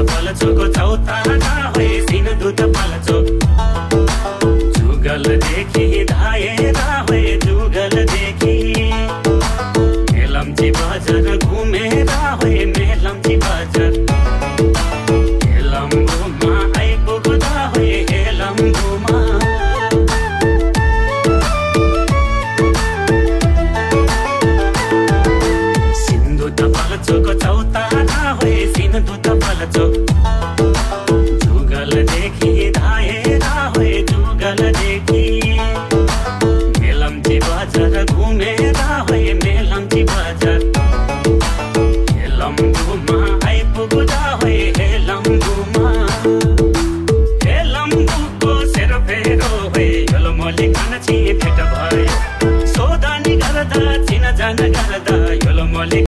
पाल्चोको चौतारा होए सिन्धुत पाल्चोक जुगलदेखि धाएर होए जुगलदेखि मेलम्ची बजार घुमेर होए मेलम्ची बजार हेलम्बुमा आइपुग्दा होए हेलम्बुमा सिन्धुत पाल्चोको चौतारा होए सिन्धुत पाल्चोक